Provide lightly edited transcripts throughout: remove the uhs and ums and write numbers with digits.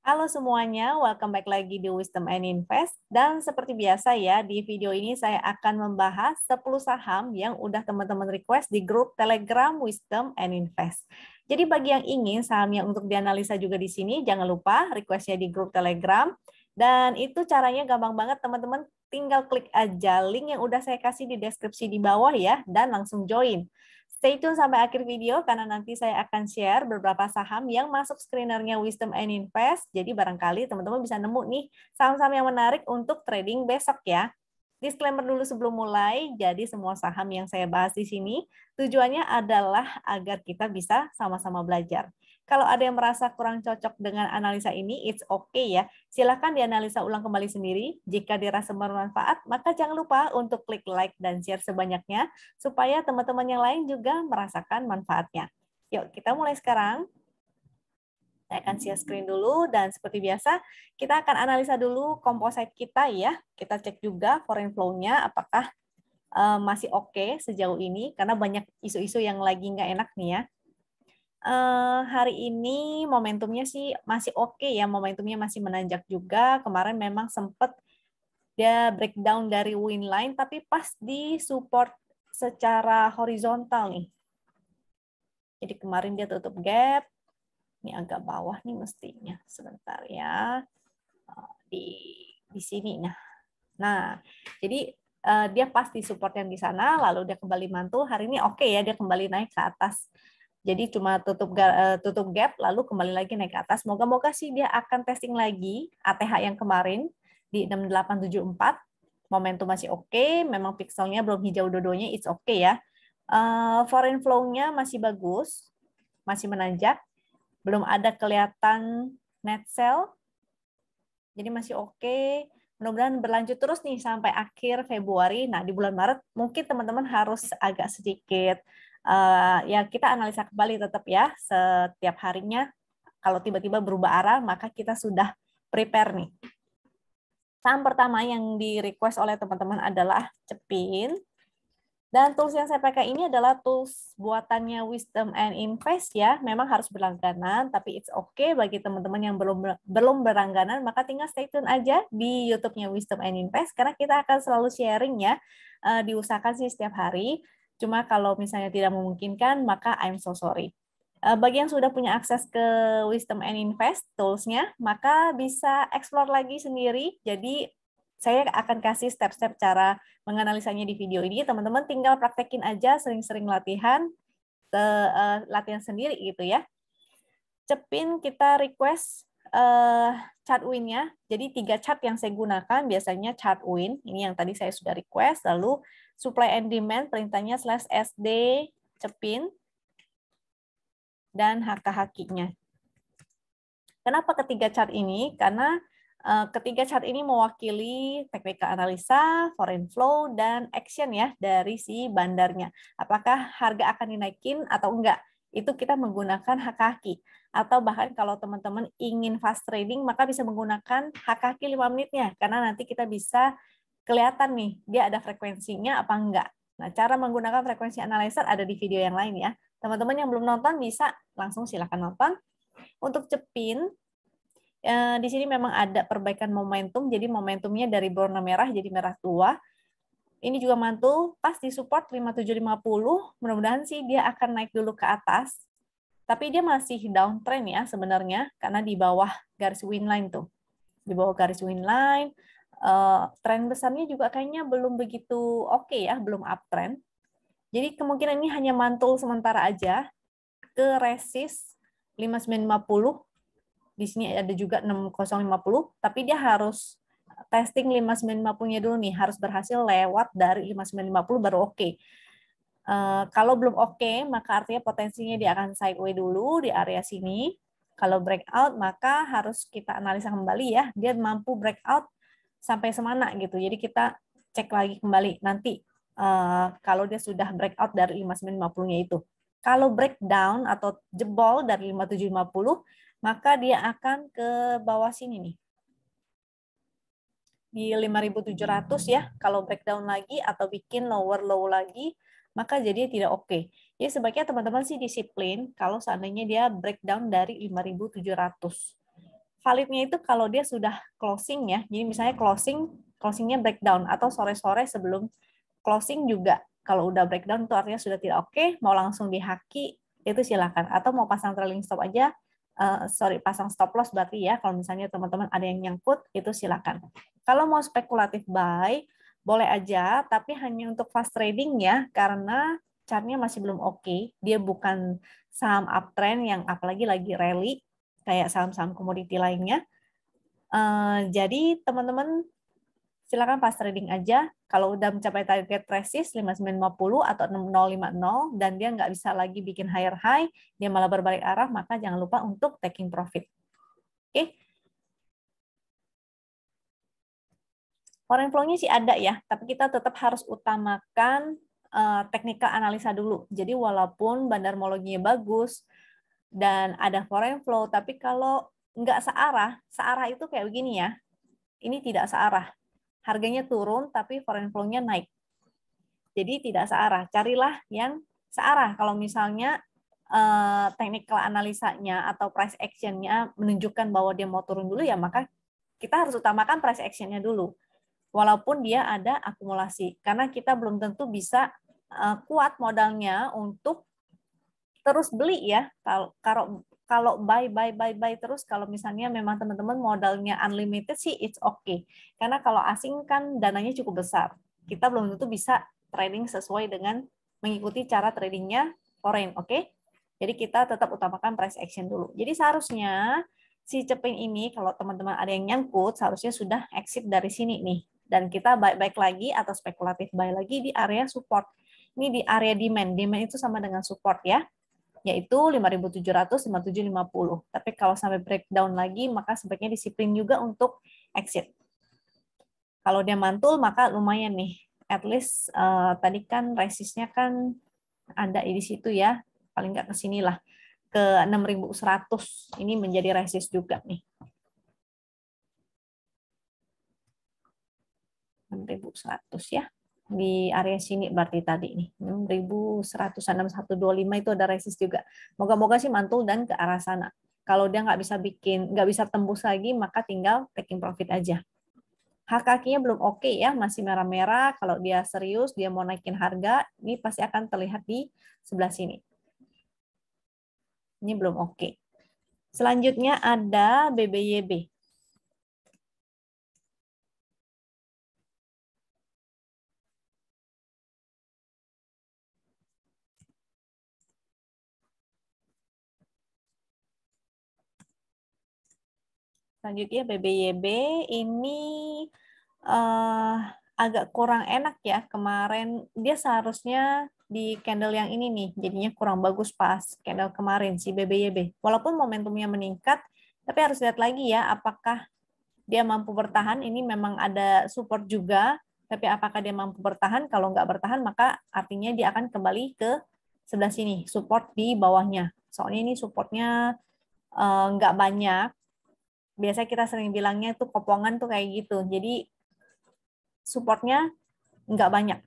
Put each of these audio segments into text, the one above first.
Halo semuanya, welcome back lagi di Wisdom and Invest. Dan seperti biasa ya, di video ini saya akan membahas 10 saham yang udah teman-teman request di grup Telegram Wisdom and Invest. Jadi bagi yang ingin saham yang untuk dianalisa juga di sini, jangan lupa requestnya di grup Telegram. Dan itu caranya gampang banget teman-teman, tinggal klik aja link yang udah saya kasih di deskripsi di bawah ya, dan langsung join. Stay tune sampai akhir video karena nanti saya akan share beberapa saham yang masuk screenernya Wisdom and Invest. Jadi barangkali teman-teman bisa nemu nih saham-saham yang menarik untuk trading besok ya. Disclaimer dulu sebelum mulai, jadi semua saham yang saya bahas di sini tujuannya adalah agar kita bisa sama-sama belajar. Kalau ada yang merasa kurang cocok dengan analisa ini, it's okay ya. Silakan dianalisa ulang kembali sendiri. Jika dirasa bermanfaat, maka jangan lupa untuk klik like dan share sebanyaknya supaya teman-teman yang lain juga merasakan manfaatnya. Yuk, kita mulai sekarang. Saya akan share screen dulu, dan seperti biasa, kita akan analisa dulu composite kita ya. Kita cek juga foreign flow-nya, apakah masih oke sejauh ini, karena banyak isu-isu yang lagi nggak enak nih ya. Hari ini momentumnya sih masih oke ya, momentumnya masih menanjak juga. Kemarin memang sempat dia breakdown dari win line, tapi pas di support secara horizontal nih. Jadi kemarin dia tutup gap. Ini agak bawah nih mestinya. Sebentar ya. Di sini. Nah, jadi dia pas di support yang di sana, lalu dia kembali mantul. Hari ini oke ya, dia kembali naik ke atas. Jadi cuma tutup gap, lalu kembali lagi naik ke atas. Moga-moga sih dia akan testing lagi ATH yang kemarin di 6874. Momentum masih oke, memang pixelnya belum hijau dodonya, it's oke ya. Foreign flow-nya masih bagus, masih menanjak. Belum ada kelihatan net sell, jadi masih oke. Mudah-mudahan berlanjut terus nih sampai akhir Februari. Nah, di bulan Maret mungkin teman-teman harus agak sedikit ya kita analisa kembali tetap ya setiap harinya. Kalau tiba-tiba berubah arah, maka kita sudah prepare nih. Saham pertama yang di-request oleh teman-teman adalah Cepin. Dan tools yang saya pakai ini adalah tools buatannya Wisdom and Invest ya. Memang harus berlangganan, tapi it's okay bagi teman-teman yang belum berlangganan, maka tinggal stay tune aja di YouTube-nya Wisdom and Invest, karena kita akan selalu sharing ya. Diusahakan sih setiap hari. Cuma kalau misalnya tidak memungkinkan, maka I'm so sorry. Bagi yang sudah punya akses ke Wisdom and Invest tools-nya, maka bisa explore lagi sendiri. Jadi saya akan kasih step-step cara menganalisanya di video ini. Teman-teman tinggal praktekin aja, sering-sering latihan sendiri gitu ya. Cepin kita request chart win-nya. Jadi 3 chart yang saya gunakan biasanya chart win. Ini yang tadi saya sudah request. Lalu supply and demand perintahnya /SD Cepin dan HK-HQ-nya. Kenapa ketiga chart ini? Karena ketiga chart ini mewakili technical analisa, foreign flow, dan action ya dari si bandarnya. Apakah harga akan dinaikin atau enggak? Itu kita menggunakan HK-HQ. Atau bahkan kalau teman-teman ingin fast trading, maka bisa menggunakan HK-HQ 5 menitnya. Karena nanti kita bisa kelihatan nih, dia ada frekuensinya apa enggak. Nah, cara menggunakan frekuensi analyzer ada di video yang lain ya. Teman-teman yang belum nonton bisa langsung silakan nonton. Untuk Cepin, di sini memang ada perbaikan momentum, jadi momentumnya dari berwarna merah jadi merah tua. Ini juga mantul pas di support 5750, mudah-mudahan sih dia akan naik dulu ke atas. Tapi dia masih downtrend ya sebenarnya, karena di bawah garis win line tuh. Di bawah garis win line, tren besarnya juga kayaknya belum begitu oke ya, belum uptrend. Jadi kemungkinan ini hanya mantul sementara aja ke resist 5950. Di sini ada juga 6050, tapi dia harus testing 5950-nya dulu nih, harus berhasil lewat dari 5950 baru oke. Kalau belum oke, maka artinya potensinya dia akan sideways dulu di area sini. Kalau breakout, maka harus kita analisa kembali ya, dia mampu breakout sampai semana gitu. Jadi kita cek lagi kembali nanti kalau dia sudah breakout dari 5950-nya itu. Kalau breakdown atau jebol dari 5750, maka dia akan ke bawah sini nih. Di 5.700 ya, kalau breakdown lagi atau bikin lower low lagi, maka jadinya tidak oke. Jadi sebaiknya teman-teman sih disiplin kalau seandainya dia breakdown dari 5.700. validnya itu kalau dia sudah closing ya. Jadi misalnya closingnya breakdown atau sore-sore sebelum closing juga. Kalau udah breakdown itu artinya sudah tidak oke, mau langsung dihaki itu silakan. Atau mau pasang trailing stop aja, pasang stop loss berarti ya. Kalau misalnya teman-teman ada yang nyangkut itu silakan. Kalau mau spekulatif buy boleh aja, tapi hanya untuk fast trading ya, karena chartnya masih belum oke. Dia bukan saham uptrend yang apalagi lagi rally kayak saham-saham komoditi lainnya. Jadi teman-teman silakan fast trading aja. Kalau udah mencapai target resist 5950 atau 6050 dan dia nggak bisa lagi bikin higher high, dia malah berbalik arah, maka jangan lupa untuk taking profit. Oke. Foreign flow-nya sih ada ya, tapi kita tetap harus utamakan teknikal analisa dulu. Jadi walaupun bandarmologinya bagus dan ada foreign flow, tapi kalau nggak searah itu kayak begini ya, ini tidak searah. Harganya turun, tapi foreign flow-nya naik. Jadi tidak searah. Carilah yang searah. Kalau misalnya technical analisanya atau price action-nya menunjukkan bahwa dia mau turun dulu, ya maka kita harus utamakan price action-nya dulu. Walaupun dia ada akumulasi. Karena kita belum tentu bisa kuat modalnya untuk terus beli ya. Kalau buy terus, kalau misalnya memang teman-teman modalnya unlimited sih it's okay. Karena kalau asing kan dananya cukup besar. Kita belum tentu bisa trading sesuai dengan mengikuti cara tradingnya foreign, oke? Jadi kita tetap utamakan price action dulu. Jadi seharusnya si cepin ini kalau teman-teman ada yang nyangkut seharusnya sudah exit dari sini nih. Dan kita buy-back lagi atau spekulatif buy lagi di area support. Ini di area demand. Demand itu sama dengan support ya, yaitu 5.700, 5.750. Tapi kalau sampai breakdown lagi, maka sebaiknya disiplin juga untuk exit. Kalau dia mantul, maka lumayan nih. At least tadi kan resistnya kan ada di situ ya, paling nggak ke sinilah, ke 6.100. Ini menjadi resist juga nih. 6.100 ya. Di area sini berarti tadi nih 6.100, 6125 itu ada resist juga. Moga-moga sih mantul dan ke arah sana. Kalau dia nggak bisa tembus lagi, maka tinggal taking profit aja. Hak kakinya belum oke ya, masih merah-merah. Kalau dia serius, dia mau naikin harga, ini pasti akan terlihat di sebelah sini. Ini belum oke. Selanjutnya ada BBYB. Selanjutnya BBYB ini agak kurang enak ya. Kemarin dia seharusnya di candle yang ini nih, jadinya kurang bagus pas candle kemarin si BBYB. Walaupun momentumnya meningkat, tapi harus lihat lagi ya apakah dia mampu bertahan. Ini memang ada support juga, tapi apakah dia mampu bertahan? Kalau nggak bertahan, maka artinya dia akan kembali ke sebelah sini, support di bawahnya. Soalnya ini supportnya nggak banyak. Biasanya kita sering bilangnya tuh kopongan tuh kayak gitu. Jadi supportnya nggak banyak.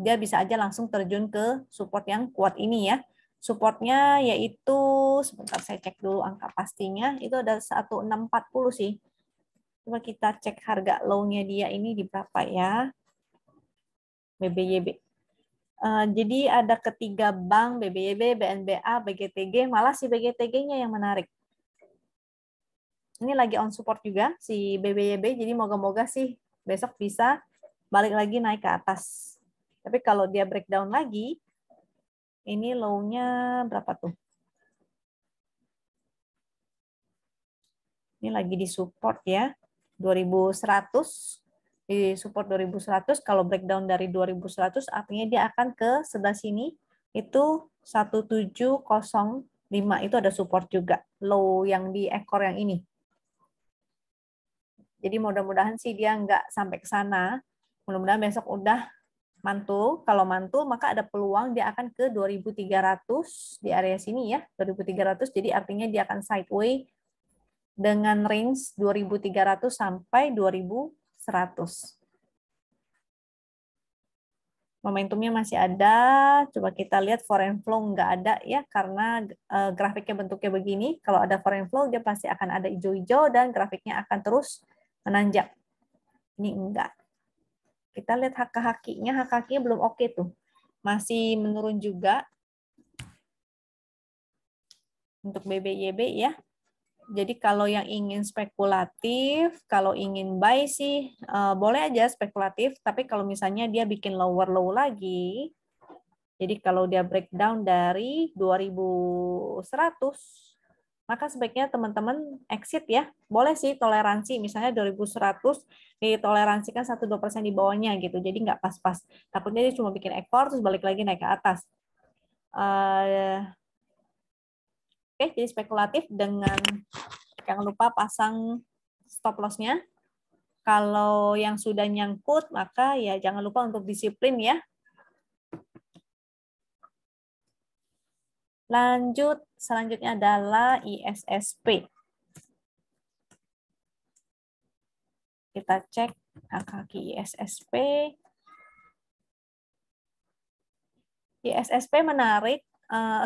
Dia bisa aja langsung terjun ke support yang kuat ini ya. Supportnya yaitu, sebentar saya cek dulu angka pastinya, itu ada 1640 sih. Coba kita cek harga low-nya dia ini di berapa ya. BBYB. Jadi ada ketiga bank, BBYB, BNBA, BGTG, malah si BGTG-nya yang menarik. Ini lagi on support juga si BBYB, jadi moga-moga sih besok bisa balik lagi naik ke atas. Tapi kalau dia breakdown lagi, ini low-nya berapa tuh? Ini lagi di support ya, 2100. Di support 2100, kalau breakdown dari 2100 artinya dia akan ke sebelah sini, itu 1705, itu ada support juga. Low yang di ekor yang ini. Jadi mudah-mudahan sih dia nggak sampai ke sana. Mudah-mudahan besok udah mantul. Kalau mantul maka ada peluang dia akan ke 2300 di area sini ya, 2300. Jadi artinya dia akan sideways dengan range 2300 sampai 2100. Momentumnya masih ada. Coba kita lihat foreign flow nggak ada ya, karena grafiknya bentuknya begini. Kalau ada foreign flow, dia pasti akan ada hijau-hijau dan grafiknya akan terus menanjak. Ini enggak. Kita lihat HK-HQ-nya belum oke tuh. Masih menurun juga. Untuk BBYB ya. Jadi kalau yang ingin spekulatif, kalau ingin buy sih boleh aja spekulatif, tapi kalau misalnya dia bikin lower low lagi, jadi kalau dia breakdown dari 2100, maka sebaiknya teman-teman exit ya. Boleh sih toleransi, misalnya 2100 ditoleransikan 1-2% di bawahnya gitu. Jadi nggak pas-pas. Takutnya dia cuma bikin ekor terus balik lagi naik ke atas. Oke, jadi spekulatif dengan jangan lupa pasang stop loss-nya. Kalau yang sudah nyangkut, maka ya jangan lupa untuk disiplin ya. Lanjut, selanjutnya adalah ISSP. Kita cek kaki ISSP. ISSP menarik.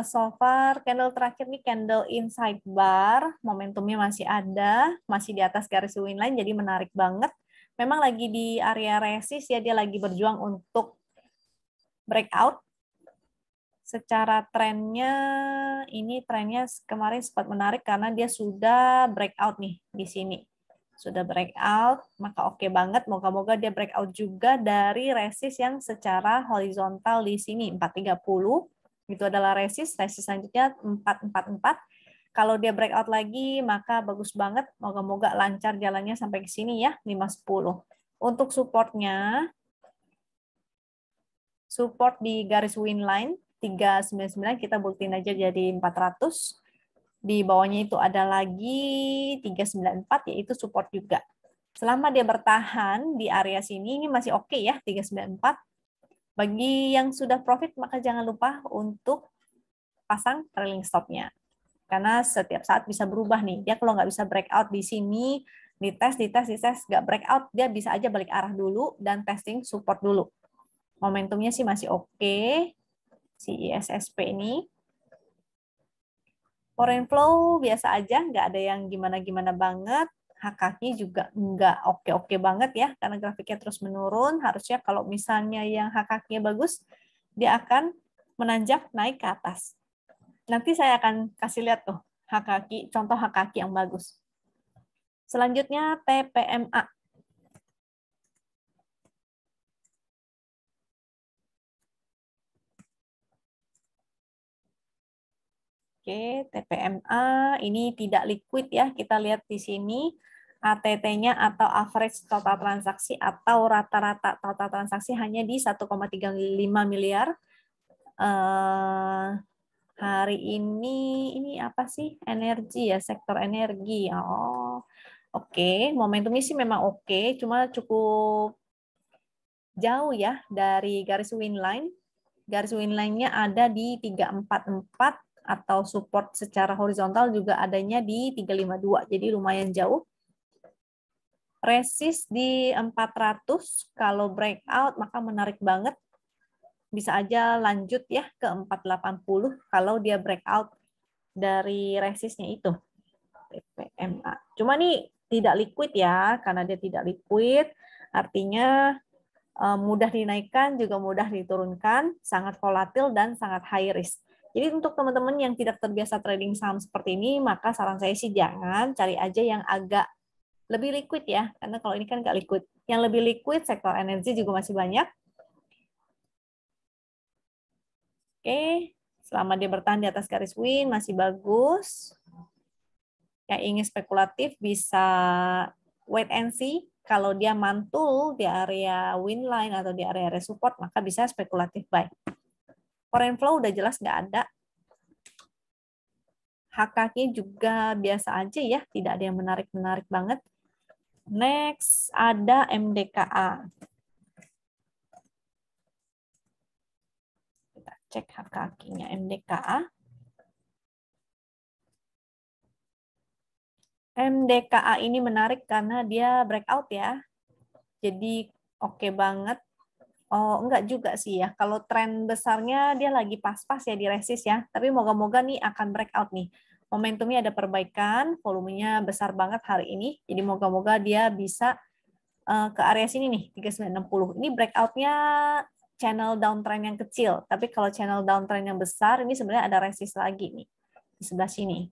So far, candle terakhir nih candle inside bar, momentumnya masih ada, masih di atas garis winline, jadi menarik banget. Memang lagi di area resist ya, dia lagi berjuang untuk breakout. Secara trennya, ini trennya kemarin sempat menarik karena dia sudah breakout nih di sini. Sudah breakout, maka oke banget. Moga-moga dia breakout juga dari resist yang secara horizontal di sini, 430. Itu adalah resist selanjutnya 444. Kalau dia breakout lagi, maka bagus banget. Moga-moga lancar jalannya sampai ke sini ya, 510. Untuk supportnya, support di garis winline 399, kita buktiin aja jadi 400. Di bawahnya itu ada lagi 394, yaitu support juga. Selama dia bertahan di area sini, ini masih oke ya, 394. Bagi yang sudah profit, maka jangan lupa untuk pasang trailing stop-nya. Karena setiap saat bisa berubah nih. Dia kalau nggak bisa breakout di sini, dites, nggak breakout, dia bisa aja balik arah dulu dan testing support dulu. Momentumnya sih masih oke, si ISSP ini. Foreign flow biasa aja, nggak ada yang gimana-gimana banget. HKI juga nggak oke-oke banget ya, karena grafiknya terus menurun. Harusnya kalau misalnya yang HKI-nya bagus, dia akan menanjak naik ke atas. Nanti saya akan kasih lihat tuh HKI, contoh HKI yang bagus. Selanjutnya TPMA. Oke, TPMA ini tidak liquid ya. Kita lihat di sini ATT-nya atau average total transaksi atau rata-rata total transaksi hanya di 1,35 miliar. Hari ini apa sih? Energi ya, sektor energi. Oh, oke. Momentumnya sih memang oke, cuma cukup jauh ya dari garis winline. Garis winline-nya ada di 344 atau support secara horizontal juga adanya di 352. Jadi lumayan jauh. Resist di 400, kalau breakout maka menarik banget. Bisa aja lanjut ya ke 480 kalau dia breakout dari resistnya itu. TPMA. Cuma nih tidak liquid ya, karena dia tidak liquid, artinya mudah dinaikkan juga mudah diturunkan, sangat volatil dan sangat high risk. Jadi untuk teman-teman yang tidak terbiasa trading saham seperti ini, maka saran saya sih jangan, cari aja yang agak lebih liquid ya, karena kalau ini kan nggak liquid. Yang lebih liquid sektor energi juga masih banyak. Oke, selama dia bertahan di atas garis win masih bagus. Yang ingin spekulatif bisa wait and see. Kalau dia mantul di area win line atau di area support, maka bisa spekulatif buy. Foreign flow udah jelas nggak ada. HKK juga biasa aja ya, tidak ada yang menarik-menarik banget. Next, ada MDKA. Kita cek HKK-nya MDKA. MDKA ini menarik karena dia breakout ya. Jadi oke banget. Oh, enggak juga sih ya. Kalau tren besarnya dia lagi pas-pas ya di resist ya. Tapi moga-moga nih akan breakout nih. Momentumnya ada perbaikan, volumenya besar banget hari ini. Jadi moga-moga dia bisa ke area sini nih, 3960. Ini breakoutnya channel downtrend yang kecil. Tapi kalau channel downtrend yang besar, ini sebenarnya ada resist lagi nih di sebelah sini.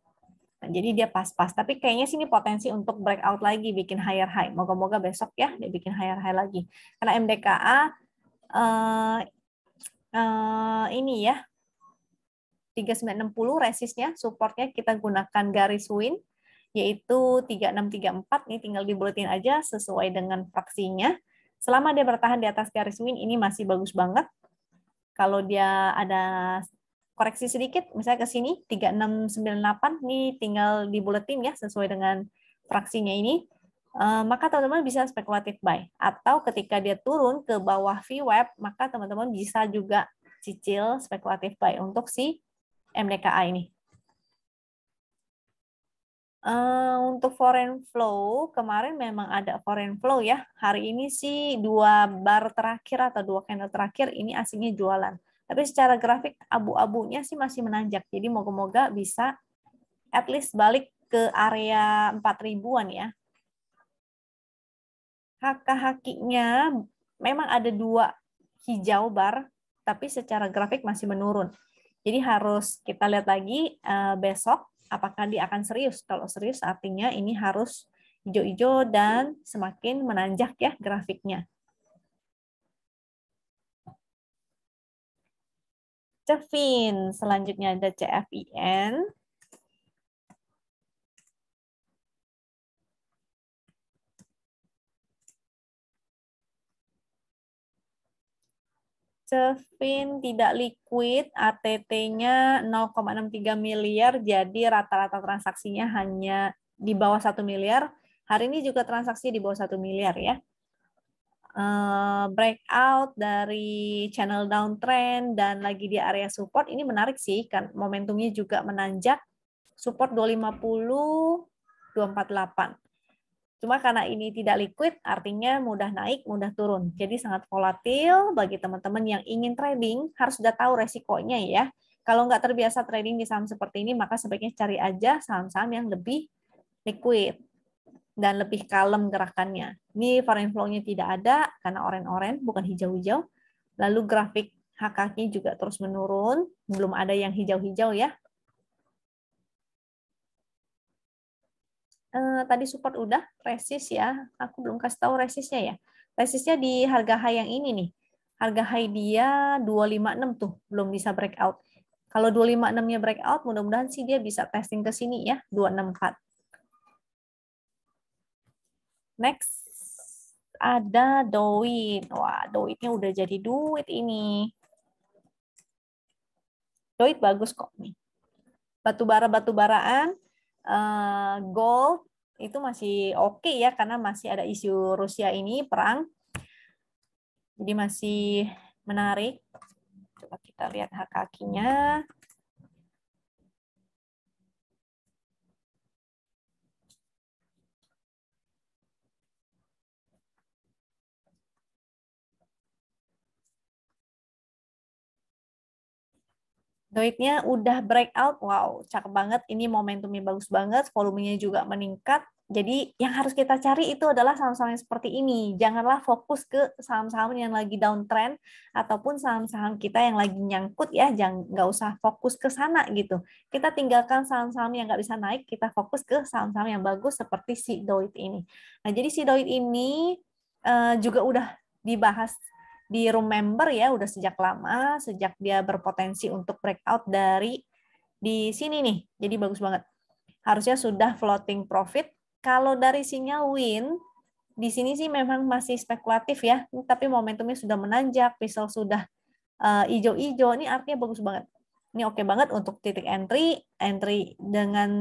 Nah, jadi dia pas-pas. Tapi kayaknya sini potensi untuk breakout lagi, bikin higher high. Moga-moga besok ya dia bikin higher high lagi. Karena MDKA ini ya 3960 resistnya, supportnya kita gunakan garis win yaitu 3634. Ini tinggal dibuletin aja sesuai dengan fraksinya. Selama dia bertahan di atas garis win ini masih bagus banget. Kalau dia ada koreksi sedikit misalnya ke sini 3698, ini tinggal dibuletin ya sesuai dengan fraksinya ini. Maka teman-teman bisa spekulatif buy. Atau ketika dia turun ke bawah VWAP, maka teman-teman bisa juga cicil spekulatif buy untuk si MDKA ini. Untuk foreign flow, kemarin memang ada foreign flow ya. Hari ini sih 2 bar terakhir atau 2 candle terakhir ini aslinya jualan. Tapi secara grafik abu-abunya sih masih menanjak. Jadi moga-moga bisa at least balik ke area 4.000-an ya. Haki-hakinya memang ada 2 hijau bar, tapi secara grafik masih menurun. Jadi harus kita lihat lagi besok apakah dia akan serius. Kalau serius artinya ini harus hijau-hijau dan semakin menanjak ya grafiknya. Cefin, selanjutnya ada CFIN. Cefin tidak liquid, ATT-nya 0,63 miliar, jadi rata-rata transaksinya hanya di bawah 1 miliar. Hari ini juga transaksi di bawah 1 miliar ya. Breakout dari channel downtrend dan lagi di area support, ini menarik sih, kan momentumnya juga menanjak, support 250, 248. Cuma karena ini tidak liquid, artinya mudah naik, mudah turun. Jadi sangat volatil bagi teman-teman yang ingin trading, harus sudah tahu resikonya ya. Kalau nggak terbiasa trading di saham seperti ini, maka sebaiknya cari aja saham-saham yang lebih liquid dan lebih kalem gerakannya. Ini foreign flow-nya tidak ada, karena oren-oren, bukan hijau-hijau. Lalu grafik HK-nya juga terus menurun, belum ada yang hijau-hijau ya. Tadi support udah, resist ya. Aku belum kasih tahu resistnya ya. Resistnya di harga high yang ini nih. Harga high dia 256 tuh, belum bisa breakout. Kalau 256-nya breakout, mudah-mudahan sih dia bisa testing ke sini ya, 264. Next, ada Doit. Wah, Doitnya udah jadi duit ini. Doit bagus kok nih. Batu-baraan, gold, itu masih oke ya, karena masih ada isu Rusia ini, perang. Jadi masih menarik. Coba kita lihat hak-hakinya. Doitnya udah breakout, wow, cakep banget. Ini momentumnya bagus banget, volumenya juga meningkat. Jadi yang harus kita cari itu adalah saham-saham yang seperti ini. Janganlah fokus ke saham-saham yang lagi downtrend ataupun saham-saham kita yang lagi nyangkut ya. Jangan, nggak usah fokus ke sana gitu. Kita tinggalkan saham-saham yang nggak bisa naik, kita fokus ke saham-saham yang bagus seperti si Doit ini. Nah, jadi si Doit ini juga udah dibahas di room member ya, udah sejak lama, sejak dia berpotensi untuk breakout dari di sini nih. Jadi bagus banget. Harusnya sudah floating profit. Kalau dari sinyal win, di sini sih memang masih spekulatif ya, tapi momentumnya sudah menanjak, pisau sudah hijau-hijau, ini artinya bagus banget. Ini oke banget untuk titik entry dengan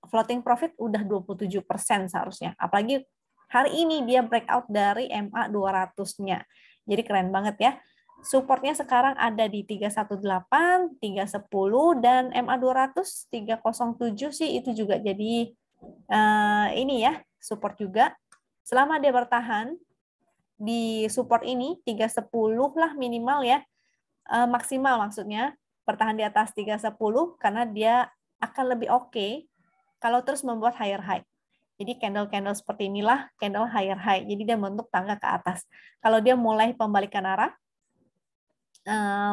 floating profit udah 27% seharusnya. Apalagi hari ini dia breakout dari MA 200-nya. Jadi keren banget ya. Supportnya sekarang ada di 318, 310, dan MA 200, 307 sih itu juga jadi ini ya, support juga. Selama dia bertahan, di support ini 310 lah minimal ya, maksimal maksudnya bertahan di atas 310 karena dia akan lebih oke kalau terus membuat higher high. Jadi candle-candle seperti inilah candle higher high. Jadi dia membentuk tangga ke atas. Kalau dia mulai pembalikan arah,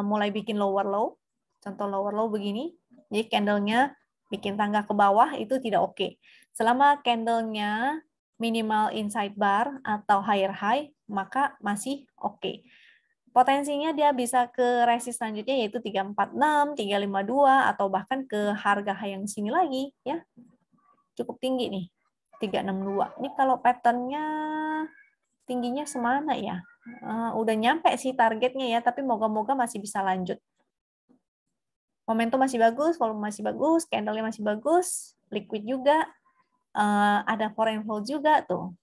mulai bikin lower low, contoh lower low begini, jadi candlenya bikin tangga ke bawah itu tidak oke. Selama candlenya minimal inside bar atau higher high, maka masih oke. Potensinya dia bisa ke resist selanjutnya yaitu 346, 352 atau bahkan ke harga high yang sini lagi ya. Cukup tinggi nih. 362. Ini kalau patternnya tingginya semana ya? Udah nyampe sih targetnya ya, tapi moga-moga masih bisa lanjut. Momentum masih bagus, volume masih bagus, candle-nya masih bagus, liquid juga, ada foreign flow juga tuh.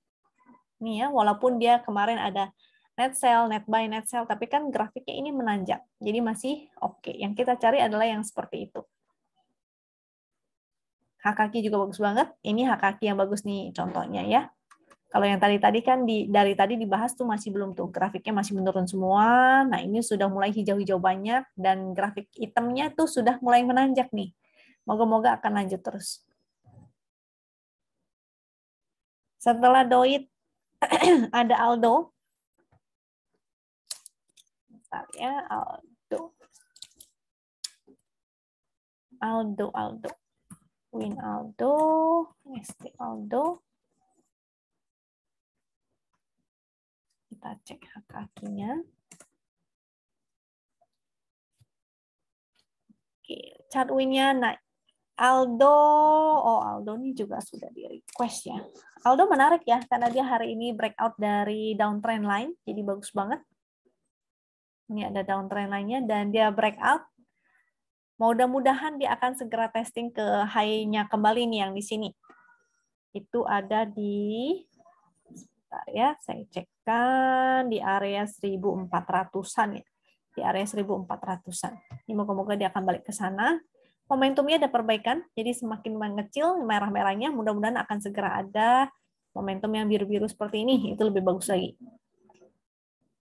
Nih ya, walaupun dia kemarin ada net sell, net buy, net sell, tapi kan grafiknya ini menanjak. Jadi masih oke. Yang kita cari adalah yang seperti itu. Hak kaki juga bagus banget. Ini hak kaki yang bagus nih contohnya ya. Kalau yang tadi kan dari tadi dibahas tuh masih belum tuh. Grafiknya masih menurun semua. Nah ini sudah mulai hijau-hijau banyak. Dan grafik hitamnya tuh sudah mulai menanjak nih. Moga-moga akan lanjut terus. Setelah Doit, ada Aldo. Bentar ya, Aldo. Win Aldo, ST Aldo. Kita cek hak kakinya. Oke, chart win-nya naik. Aldo ini juga sudah di request ya. Aldo menarik ya, karena dia hari ini breakout dari downtrend line, jadi bagus banget. Ini ada downtrend line-nya dan dia breakout. Mudah-mudahan dia akan segera testing ke high-nya kembali nih yang di sini. Itu ada di, sebentar ya, saya cekkan di area 1400-an ya. Di area 1400-an. Ini moga-moga dia akan balik ke sana. Momentumnya ada perbaikan, jadi semakin mengecil merah-merahnya, mudah-mudahan akan segera ada momentum yang biru-biru seperti ini, itu lebih bagus lagi.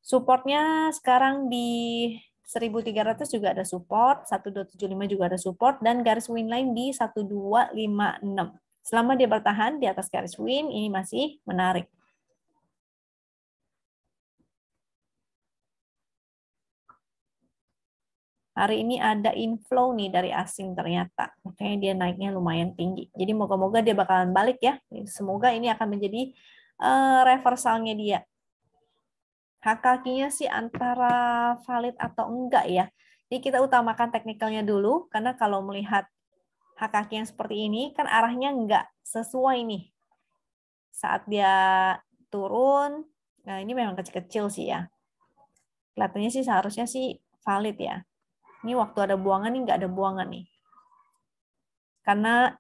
Supportnya sekarang di 1300 juga ada support, 1275 juga ada support, dan garis win line di 1256. Selama dia bertahan di atas garis win, ini masih menarik. Hari ini ada inflow nih dari asing ternyata. Makanya dia naiknya lumayan tinggi. Jadi moga-moga dia bakalan balik ya. Semoga ini akan menjadi reversalnya dia. Hak kakinya sih antara valid atau enggak ya. Jadi kita utamakan teknikalnya dulu, karena kalau melihat hak kaki yang seperti ini, kan arahnya enggak sesuai nih. Saat dia turun, nah ini memang kecil-kecil sih ya. Kelihatannya sih seharusnya sih valid ya. Ini waktu ada buangan nih, enggak ada buangan nih. Karena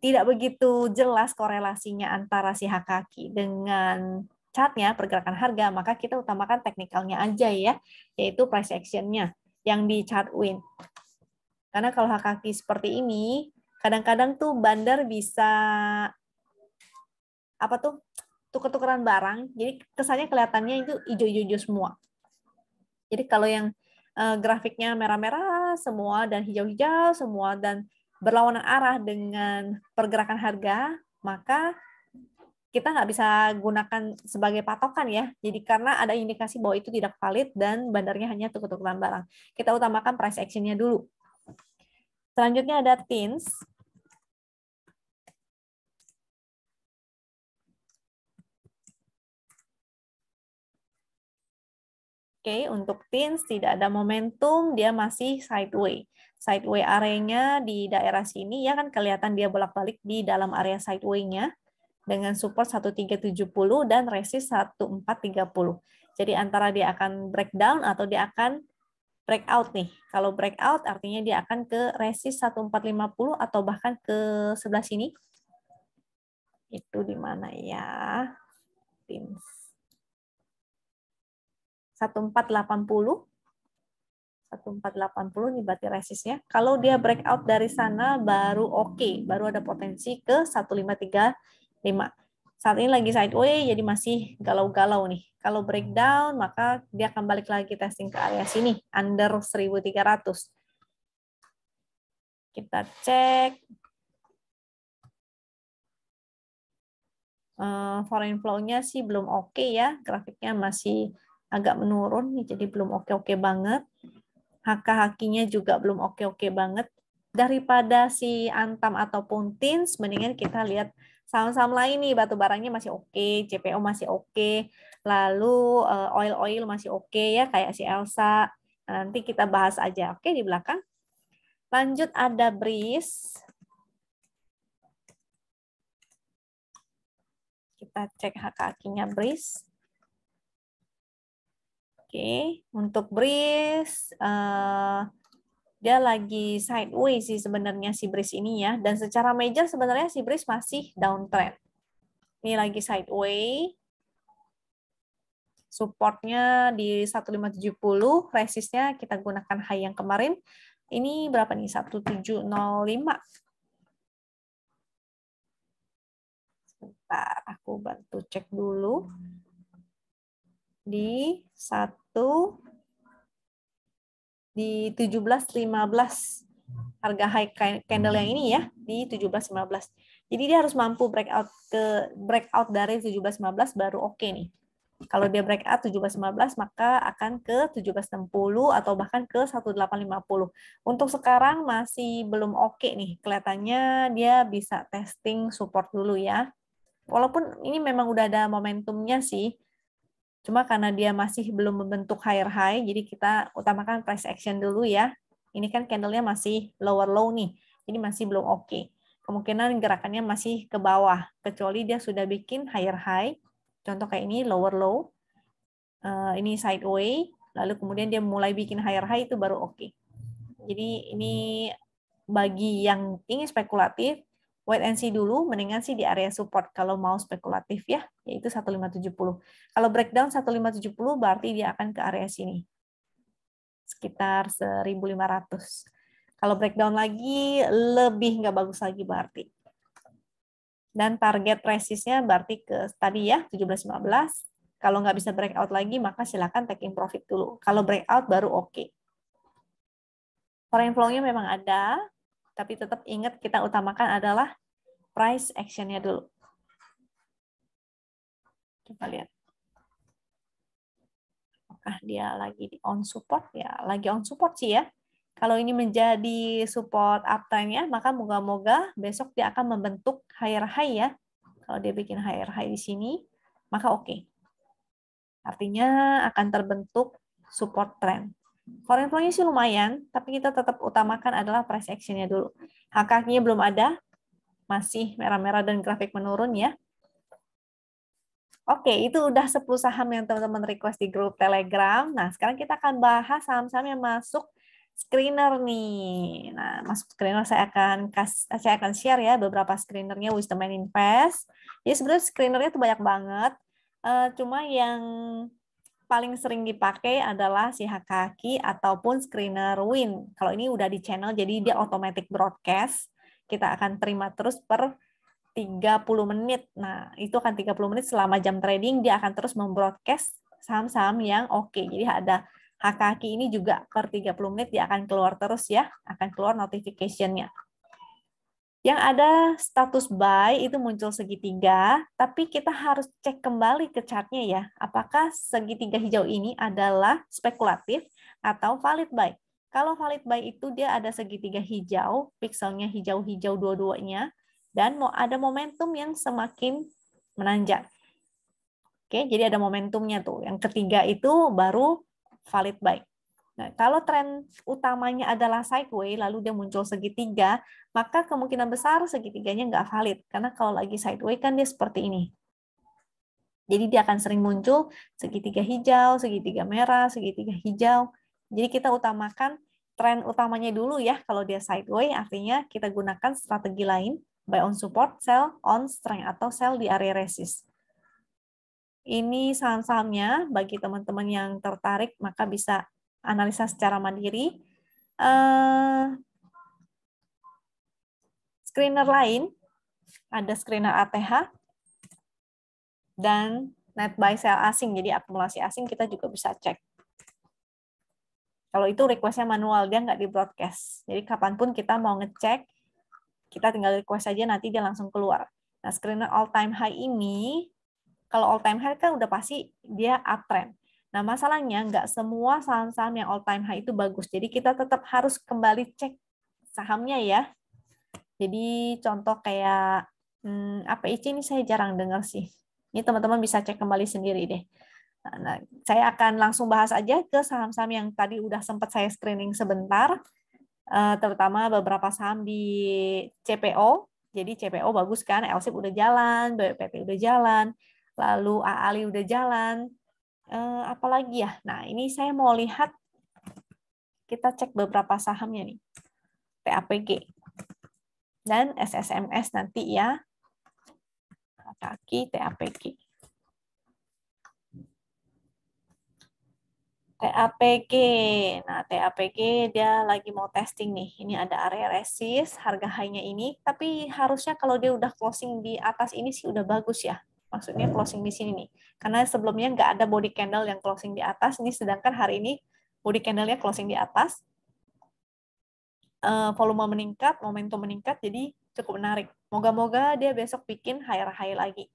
tidak begitu jelas korelasinya antara si hak kaki dengan chartnya, pergerakan harga, maka kita utamakan teknikalnya aja ya, yaitu price action-nya yang di chart win. Karena kalau hak kaki seperti ini, kadang-kadang tuh bandar bisa apa tuh tuker-tukeran barang, jadi kesannya kelihatannya itu hijau-hijau semua. Jadi kalau yang grafiknya merah-merah semua dan hijau-hijau semua dan berlawanan arah dengan pergerakan harga, maka kita nggak bisa gunakan sebagai patokan ya. Jadi karena ada indikasi bahwa itu tidak valid dan bandarnya hanya tuker-tukeran barang. Kita utamakan price action-nya dulu. Selanjutnya ada TINS. Oke, untuk TINS tidak ada momentum, dia masih sideway. Sideway areanya di daerah sini ya kan kelihatan dia bolak-balik di dalam area sideway-nya dengan support 1370 dan resist 1430. Jadi antara dia akan breakdown atau dia akan breakout nih. Kalau breakout artinya dia akan ke resist 1450 atau bahkan ke sebelah sini. Itu di mana ya? TINS. 1480. 1480 nih berarti resistnya. Kalau dia breakout dari sana baru oke, baru ada potensi ke 1535. Saat ini lagi sideways, jadi masih galau-galau nih. Kalau breakdown, maka dia akan balik lagi testing ke area sini, under 1.300. Kita cek. Foreign flow-nya sih belum oke ya. Grafiknya masih agak menurun, nih, jadi belum oke-oke banget. HK-HQ-nya juga belum oke-oke banget. Daripada si Antam ataupun TINS, mendingan kita lihat saham-saham lain nih, batu barangnya masih oke, CPO masih oke, lalu oil-oil masih oke ya, kayak si Elsa. Nah, nanti kita bahas aja, oke, di belakang. Lanjut ada Breeze. Kita cek HK-HQ-nya Breeze. Oke, untuk Breeze, dia lagi sideways sih sebenarnya si Breeze ini ya. Dan secara major sebenarnya si Breeze masih downtrend. Ini lagi sideways. Supportnya di 1570, resistnya kita gunakan high yang kemarin. Ini berapa nih? 1705. Sebentar, aku bantu cek dulu. Di 1715. Harga high candle yang ini ya, di 1715. Jadi dia harus mampu breakout dari 1715 baru oke nih. Kalau dia breakout 1715 maka akan ke 1760 atau bahkan ke 1850. Untuk sekarang masih belum oke nih. Kelihatannya dia bisa testing support dulu ya. Walaupun ini memang udah ada momentumnya sih. Cuma karena dia masih belum membentuk higher high, jadi kita utamakan price action dulu ya. Ini kan candle-nya masih lower low nih, jadi masih belum oke. Kemungkinan gerakannya masih ke bawah, kecuali dia sudah bikin higher high. Contoh kayak ini lower low, ini sideways, lalu kemudian dia mulai bikin higher high itu baru oke. Jadi ini bagi yang ingin spekulatif, wait and see dulu, mendingan sih di area support kalau mau spekulatif ya, yaitu 1570. Kalau breakdown 1570 berarti dia akan ke area sini, sekitar 1500. Kalau breakdown lagi, lebih nggak bagus lagi berarti. Dan target resistnya berarti ke tadi ya, 1715. Kalau nggak bisa breakout lagi, maka silakan taking profit dulu. Kalau breakout baru oke. Foreign flow-nya memang ada, tapi tetap ingat kita utamakan adalah price action-nya dulu. Kita lihat. Apakah dia lagi di on support? Ya, lagi on support sih ya. Kalau ini menjadi support uptrend-nya, maka moga-moga besok dia akan membentuk higher high ya. Kalau dia bikin higher high di sini, maka oke. Artinya akan terbentuk support trend. Foreign flow-nya sih lumayan, tapi kita tetap utamakan adalah price action-nya dulu. HK-nya belum ada, masih merah-merah dan grafik menurun ya. Oke, itu udah 10 saham yang teman-teman request di grup Telegram. Nah, sekarang kita akan bahas saham-saham yang masuk screener nih. Nah, masuk screener saya akan share ya beberapa screenernya Wisdom and Invest. Jadi sebenarnya screenernya tuh banyak banget. Cuma yang paling sering dipakai adalah si HKQ ataupun screener Win. Kalau ini udah di channel, jadi dia automatic broadcast. Kita akan terima terus per 30 menit. Nah, itu akan 30 menit selama jam trading, dia akan terus membroadcast saham-saham yang oke. Jadi ada HKQ ini juga per 30 menit dia akan keluar terus ya, akan keluar notification-nya. Yang ada status buy itu muncul segitiga, tapi kita harus cek kembali ke chartnya ya, apakah segitiga hijau ini adalah spekulatif atau valid buy. Kalau valid buy itu dia ada segitiga hijau, pixelnya hijau-hijau dua-duanya, dan mau ada momentum yang semakin menanjak. Oke, jadi ada momentumnya tuh. Yang ketiga itu baru valid buy. Nah, kalau tren utamanya adalah sideways, lalu dia muncul segitiga, maka kemungkinan besar segitiganya nggak valid. Karena kalau lagi sideways kan dia seperti ini. Jadi dia akan sering muncul segitiga hijau, segitiga merah, segitiga hijau. Jadi kita utamakan tren utamanya dulu ya. Kalau dia sideways, artinya kita gunakan strategi lain, buy on support, sell on strength, atau sell di area resist. Ini saham-sahamnya, bagi teman-teman yang tertarik, maka bisa analisa secara mandiri. Screener lain, ada screener ATH. dan net buy sell asing, jadi akumulasi asing kita juga bisa cek. Kalau itu request-nya manual, dia nggak di broadcast. Jadi kapanpun kita mau ngecek, kita tinggal request aja, nanti dia langsung keluar. Nah, screener all time high ini, kalau all time high kan udah pasti dia uptrend. Nah, masalahnya nggak semua saham-saham yang all time high itu bagus. Jadi kita tetap harus kembali cek sahamnya ya. Jadi contoh kayak APIC ini saya jarang dengar sih. Ini teman-teman bisa cek kembali sendiri deh. Nah, saya akan langsung bahas aja ke saham-saham yang tadi udah sempat saya screening sebentar, terutama beberapa saham di CPO. Jadi CPO bagus kan, LSIP udah jalan, BPT udah jalan, lalu AALI udah jalan. Apalagi ya? Nah, ini saya mau lihat, kita cek beberapa sahamnya nih. TAPG dan SSMS nanti ya. Kaki TAPG. TAPG. Nah, TAPG dia lagi mau testing nih. Ini ada area resist, harga high-nya ini. Tapi harusnya kalau dia udah closing di atas ini sih udah bagus ya. Maksudnya closing di sini nih. Karena sebelumnya nggak ada body candle yang closing di atas. Ini sedangkan hari ini body candle-nya closing di atas. Volume meningkat, momentum meningkat, jadi cukup menarik. Moga-moga dia besok bikin higher high lagi.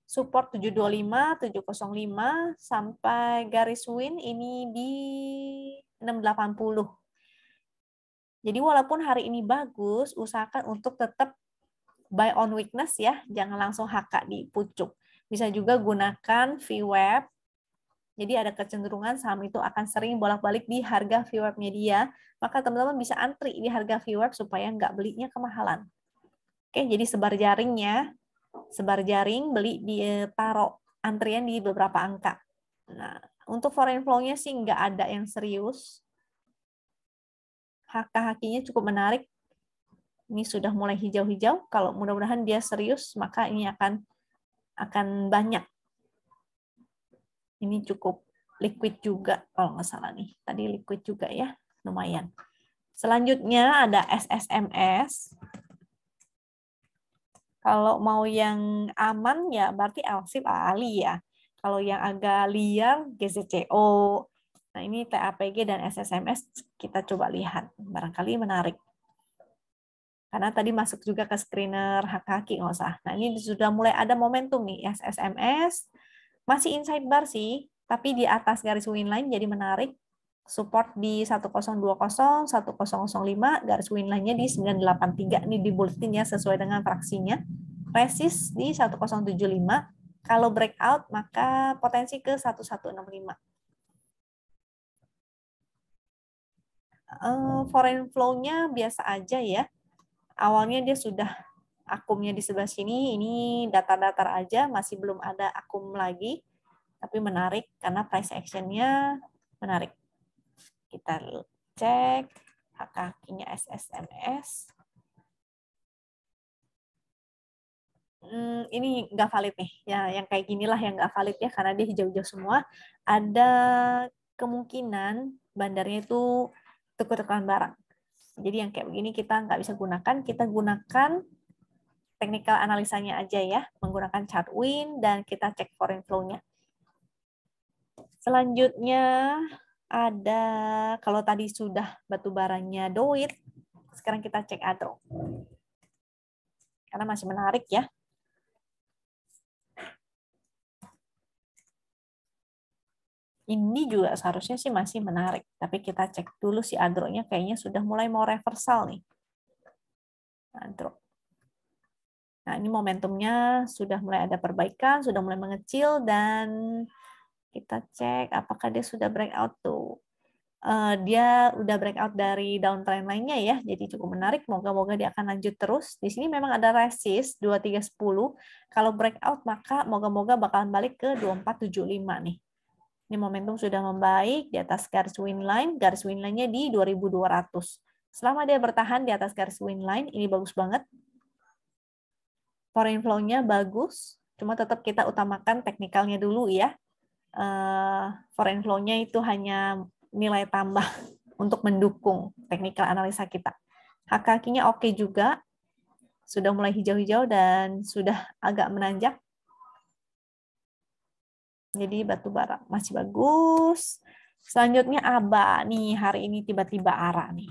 Support 725, 705 sampai garis win ini di 680. Jadi walaupun hari ini bagus, usahakan untuk tetap buy on weakness ya, jangan langsung HK di pucuk. Bisa juga gunakan VWAP. Jadi ada kecenderungan saham itu akan sering bolak-balik di harga VWAP-nya dia, maka teman-teman bisa antri di harga VWAP supaya nggak belinya kemahalan. Oke, jadi sebar jaringnya. Sebar jaring, beli di taruh antrian di beberapa angka. Nah, untuk foreign flow-nya sih nggak ada yang serius. HK-HQ-nya cukup menarik. Ini sudah mulai hijau-hijau. Kalau mudah-mudahan dia serius, maka ini akan banyak. Ini cukup liquid juga, kalau nggak salah nih. Tadi liquid juga ya, lumayan. Selanjutnya ada SSMS. Kalau mau yang aman ya berarti LSIP AALI ya. Kalau yang agak liar GZCO. Nah ini TAPG dan SSMS kita coba lihat. Barangkali menarik. Karena tadi masuk juga ke screener hak-haki nggak usah. Nah ini sudah mulai ada momentum nih SSMS. Masih inside bar sih. Tapi di atas garis win line jadi menarik. Support di 1020, 1005, garis win line-nya di 983. Ini di bulletin ya sesuai dengan fraksinya. Resist di 1075. Kalau breakout maka potensi ke 1165. Foreign flow-nya biasa aja ya. Awalnya dia sudah akumnya di sebelah sini, ini datar-datar aja, masih belum ada akum lagi. Tapi menarik karena price action-nya menarik. Kita cek hak-haknya SSMS. Ini nggak valid nih. Ya, yang kayak ginilah yang nggak valid ya, karena dia hijau-hijau semua. Ada kemungkinan bandarnya itu tukar-tukaran barang. Jadi yang kayak begini kita nggak bisa gunakan. Kita gunakan technical analisanya aja ya, menggunakan chart win dan kita cek foreign flow-nya. Selanjutnya ada, kalau tadi sudah batu baranya Doit, sekarang kita cek Adro. Karena masih menarik ya. Ini juga seharusnya sih masih menarik, tapi kita cek dulu si Adro-nya kayaknya sudah mulai mau reversal nih. Adro. Nah, ini momentumnya sudah mulai ada perbaikan, sudah mulai mengecil, dan kita cek apakah dia sudah breakout tuh. Dia udah breakout dari downtrend lainnya ya, jadi cukup menarik. Moga-moga dia akan lanjut terus. Di sini memang ada resist 2310. Kalau breakout maka moga-moga bakalan balik ke 2475 nih. Ini momentum sudah membaik di atas garis win line. Garis win line-nya di 2200. Selama dia bertahan di atas garis win line, ini bagus banget. Foreign flow-nya bagus, cuma tetap kita utamakan teknikalnya dulu ya. Foreign flow-nya itu hanya nilai tambah untuk mendukung teknikal analisa kita. HK-nya oke juga, sudah mulai hijau-hijau dan sudah agak menanjak. Jadi batu bara masih bagus. Selanjutnya ABA nih, hari ini tiba-tiba ARA nih.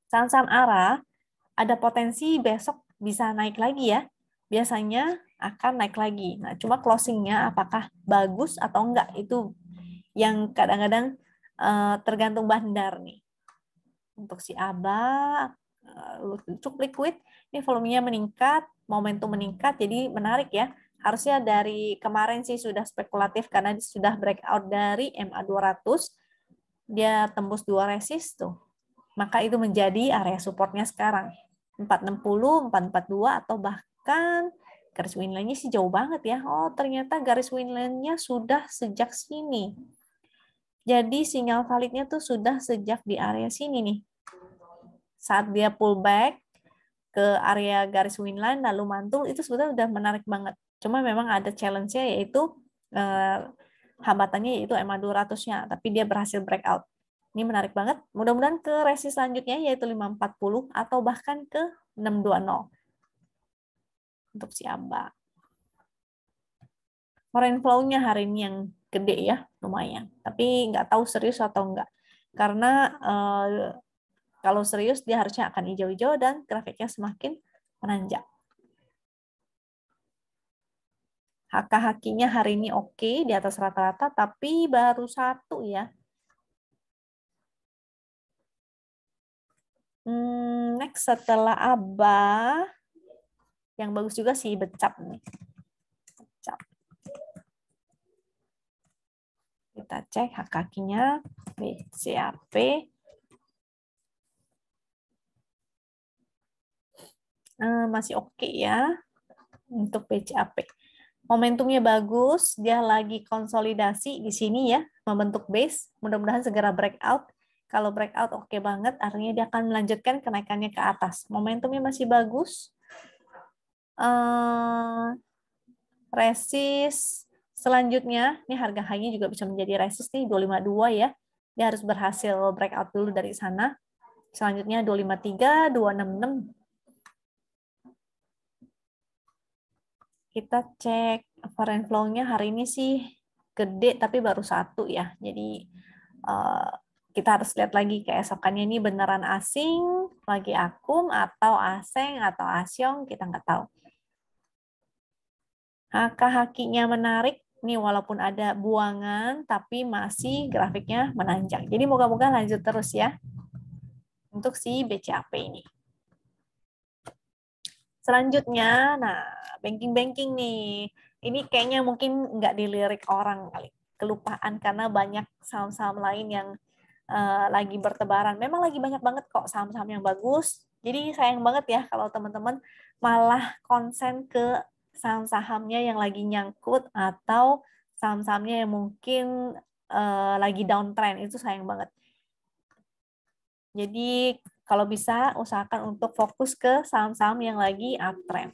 Saham-saham ARA ada potensi besok bisa naik lagi ya. Biasanya akan naik lagi. Nah, cuma closingnya apakah bagus atau enggak itu yang kadang-kadang tergantung bandar nih. Untuk si ABA cukup liquid, ini volumenya meningkat, momentum meningkat, jadi menarik ya. Harusnya dari kemarin sih sudah spekulatif karena sudah breakout dari MA 200, dia tembus 2 resist tuh. Maka itu menjadi area supportnya sekarang. 460, 442, atau bahkan garis winline-nya sih jauh banget ya. Oh, ternyata garis winline-nya sudah sejak sini. Jadi sinyal validnya tuh sudah sejak di area sini nih. Saat dia pullback ke area garis winline lalu mantul, itu sebetulnya udah menarik banget. Cuma memang ada challenge-nya yaitu hambatannya yaitu MA 200-nya, tapi dia berhasil breakout. Ini menarik banget. Mudah-mudahan ke resist selanjutnya yaitu 540 atau bahkan ke 620 untuk si ABA. Foreign flow-nya hari ini yang gede ya, lumayan. Tapi nggak tahu serius atau enggak. Karena kalau serius dia harusnya akan hijau-hijau dan grafiknya semakin menanjak. HK-HQ-nya hari ini oke, di atas rata-rata, tapi baru satu ya. Next setelah ABA, yang bagus juga sih Becap nih. Becap. Kita cek HK-nya, BCAP. Masih oke ya untuk BCAP. Momentumnya bagus, dia lagi konsolidasi di sini ya, membentuk base. Mudah-mudahan segera breakout. Kalau breakout oke banget, artinya dia akan melanjutkan kenaikannya ke atas. Momentumnya masih bagus. Resist selanjutnya, ini harga high-nya juga bisa menjadi resist nih, 252 ya. Dia harus berhasil breakout dulu dari sana. Selanjutnya 253, 266. Kita cek foreign flow-nya hari ini sih gede tapi baru satu ya. Jadi kita harus lihat lagi keesokannya ini beneran asing, lagi akum atau aseng atau asyong, kita nggak tahu. HK-HQ-nya menarik nih walaupun ada buangan tapi masih grafiknya menanjak. Jadi moga-moga lanjut terus ya untuk si BCAP ini. Selanjutnya, nah banking-banking nih. Ini kayaknya mungkin nggak dilirik orang kali. Kelupaan karena banyak saham-saham lain yang lagi bertebaran. Memang lagi banyak banget kok saham-saham yang bagus. Jadi sayang banget ya kalau teman-teman malah konsen ke saham-sahamnya yang lagi nyangkut atau saham-sahamnya yang mungkin lagi downtrend. Itu sayang banget. Jadi kalau bisa usahakan untuk fokus ke saham-saham yang lagi uptrend.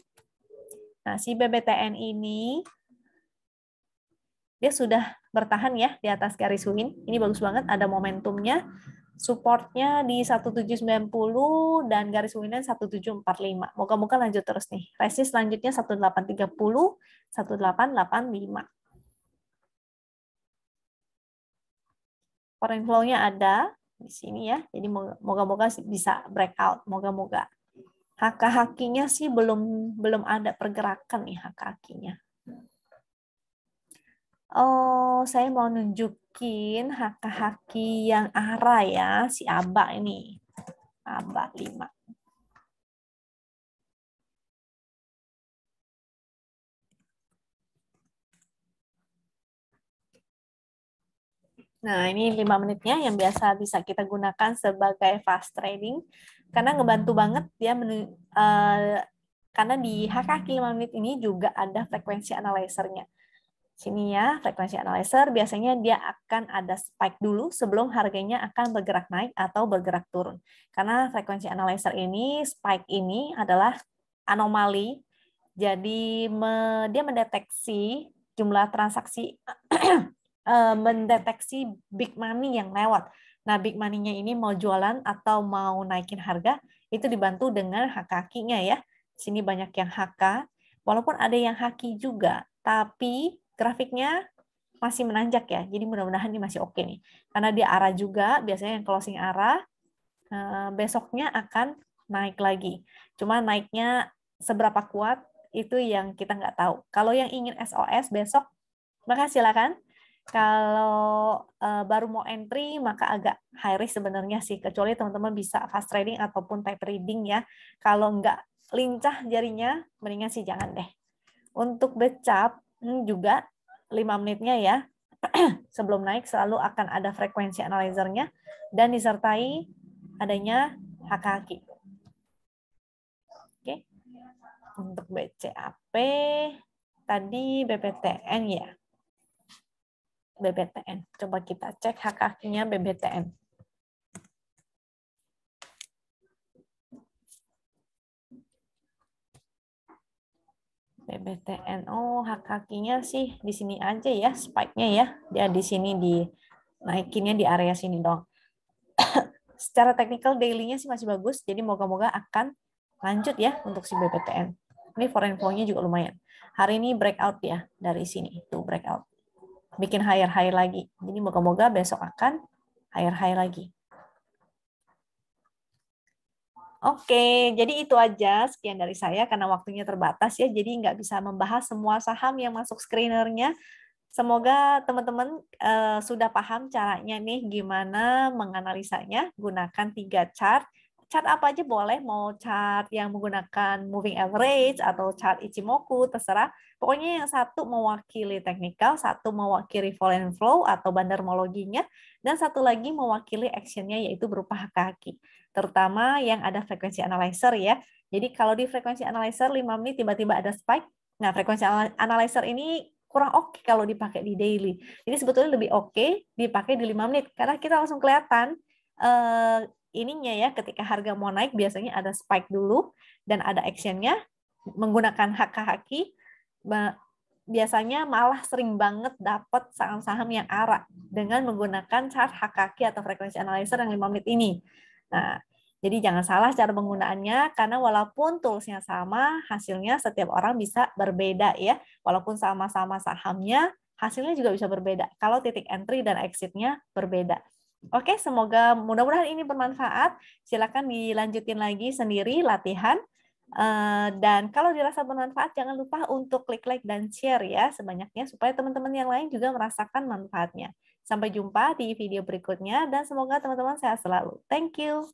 Nah, si BBTN ini dia sudah bertahan ya di atas garis win. Ini bagus banget, ada momentumnya. Supportnya di 1790 dan garis winnya 1745. Moga-moga lanjut terus nih. Resist selanjutnya 1830, 1885. Foreign flow-nya ada di sini ya. Jadi moga-moga bisa breakout, moga-moga. HK-HQ-nya sih belum ada pergerakan nih HK-HQ-nya. Oh, saya mau nunjukin HK-HQ yang ARA ya, si ABA ini. ABA 5. Nah, ini 5 menitnya yang biasa bisa kita gunakan sebagai fast trading. Karena ngebantu banget dia karena di HK-HQ 5 menit ini juga ada frekuensi analyzer-nya. Sini ya, frekuensi analyzer biasanya dia akan ada spike dulu sebelum harganya akan bergerak naik atau bergerak turun. Karena frekuensi analyzer ini, spike ini adalah anomali, jadi dia mendeteksi jumlah transaksi, mendeteksi big money yang lewat. Nah, big money-nya ini mau jualan atau mau naikin harga, itu dibantu dengan HK-HQ-nya ya. Sini banyak yang HK, walaupun ada yang HQ juga, tapi grafiknya masih menanjak ya, jadi mudah-mudahan ini masih oke nih. Karena dia arah juga, biasanya yang closing arah, besoknya akan naik lagi. Cuma naiknya seberapa kuat, itu yang kita nggak tahu. Kalau yang ingin SOS besok, maka silakan. Kalau baru mau entry, maka agak high risk sebenarnya sih, kecuali teman-teman bisa fast trading ataupun type reading ya. Kalau nggak lincah jarinya, mendingan sih jangan deh. Untuk backup juga 5 menitnya ya, sebelum naik selalu akan ada frekuensi analyzer-nya dan disertai adanya HKQ. Oke. Untuk BCAP tadi BBTN ya. BBTN. Coba kita cek HKQ-nya BBTN. BBTN. Oh, HKQ-nya sih di sini aja ya, spike-nya ya. Dia di sini naikinnya di area sini dong. Secara teknikal daily-nya sih masih bagus, jadi moga-moga akan lanjut ya untuk si BBTN. Ini foreign flow-nya juga lumayan. Hari ini breakout ya dari sini, tuh breakout. Bikin higher lagi. Jadi moga-moga besok akan higher lagi. Oke, jadi itu aja sekian dari saya karena waktunya terbatas ya, jadi nggak bisa membahas semua saham yang masuk screener-nya. Semoga teman-teman sudah paham caranya nih gimana menganalisanya. Gunakan 3 chart. Chart apa aja boleh, mau chart yang menggunakan moving average atau chart Ichimoku, terserah. Pokoknya yang satu mewakili technical, satu mewakili fall and flow atau bandarmologinya, dan satu lagi mewakili actionnya yaitu berupa HKQ. Terutama yang ada frekuensi analyzer ya. Jadi kalau di frekuensi analyzer 5 menit tiba-tiba ada spike. Nah, frekuensi analyzer ini kurang oke kalau dipakai di daily. Jadi sebetulnya lebih oke dipakai di 5 menit karena kita langsung kelihatan ininya ya, ketika harga mau naik biasanya ada spike dulu dan ada actionnya menggunakan HKQ. Biasanya malah sering banget dapat saham-saham yang arah dengan menggunakan chart HKQ atau frekuensi analyzer yang 5 menit ini. Nah, jadi jangan salah cara penggunaannya, karena walaupun toolsnya sama, hasilnya setiap orang bisa berbeda ya. Walaupun sama-sama sahamnya, hasilnya juga bisa berbeda. Kalau titik entry dan exit-nya berbeda. Oke, semoga mudah-mudahan ini bermanfaat. Silakan dilanjutin lagi sendiri latihan. Dan kalau dirasa bermanfaat, jangan lupa untuk klik like dan share ya sebanyaknya, supaya teman-teman yang lain juga merasakan manfaatnya. Sampai jumpa di video berikutnya, dan semoga teman-teman sehat selalu. Thank you.